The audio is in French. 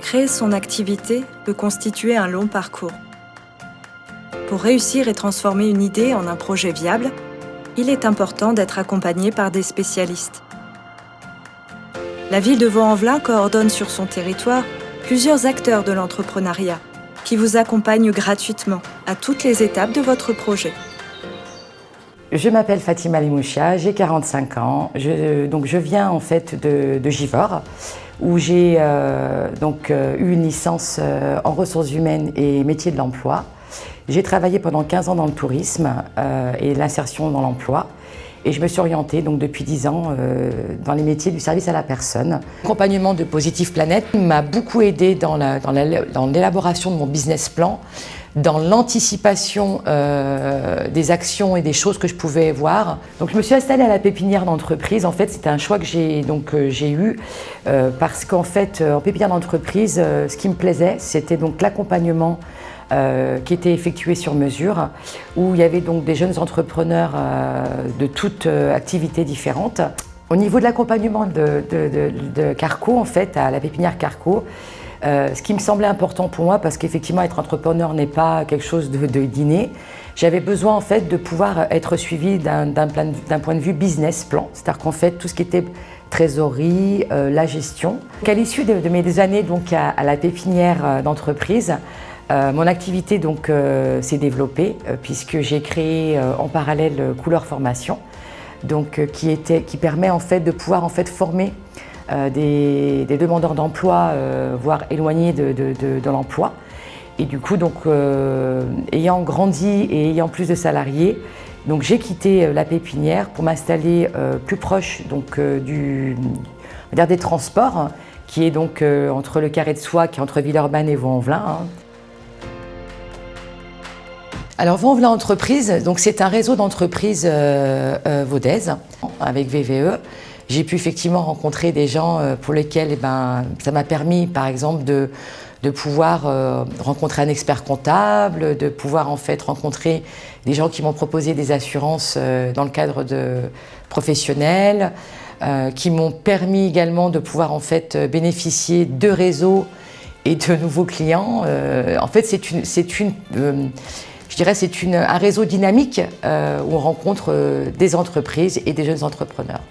Créer son activité peut constituer un long parcours. Pour réussir et transformer une idée en un projet viable, il est important d'être accompagné par des spécialistes. La ville de Vaux-en-Velin coordonne sur son territoire plusieurs acteurs de l'entrepreneuriat qui vous accompagnent gratuitement à toutes les étapes de votre projet. Je m'appelle Fatima Limouchia, j'ai 45 ans. Je viens en fait de Givors, où j'ai eu une licence en ressources humaines et métiers de l'emploi. J'ai travaillé pendant 15 ans dans le tourisme et l'insertion dans l'emploi. Et je me suis orientée donc, depuis 10 ans dans les métiers du service à la personne. L'accompagnement de Positive Planète m'a beaucoup aidé dans l'élaboration de mon business plan, dans l'anticipation des actions et des choses que je pouvais voir. Donc je me suis installée à la pépinière d'entreprise. En fait, c'était un choix que j'ai eu parce qu'en fait, en pépinière d'entreprise, ce qui me plaisait, c'était donc l'accompagnement qui était effectué sur mesure, où il y avait donc des jeunes entrepreneurs de toutes activités différentes. Au niveau de l'accompagnement de Carco, en fait, à la pépinière Carco, ce qui me semblait important pour moi, parce qu'effectivement être entrepreneur n'est pas quelque chose de d'inné, j'avais besoin en fait de pouvoir être suivi d'un point de vue business plan, c'est-à-dire qu'en fait tout ce qui était trésorerie, la gestion. À l'issue de mes années donc à la pépinière d'entreprise, mon activité donc s'est développée puisque j'ai créé en parallèle Couleur Formation, donc qui permet en fait de pouvoir en fait former des demandeurs d'emploi, voire éloignés de l'emploi. Et du coup, donc, ayant grandi et ayant plus de salariés, donc j'ai quitté la pépinière pour m'installer plus proche donc, des transports, qui est donc entre le Carré de Soie, qui est entre Villeurbanne et Vaux-en-Velin. Alors Vaux-en-Velin Entreprises, donc c'est un réseau d'entreprises vaudaises avec VVE. J'ai pu effectivement rencontrer des gens pour lesquels ça m'a permis par exemple de pouvoir rencontrer un expert comptable, de pouvoir en fait rencontrer des gens qui m'ont proposé des assurances dans le cadre de professionnels, qui m'ont permis également de pouvoir en fait bénéficier de réseaux et de nouveaux clients. En fait c'est un réseau dynamique où on rencontre des entreprises et des jeunes entrepreneurs.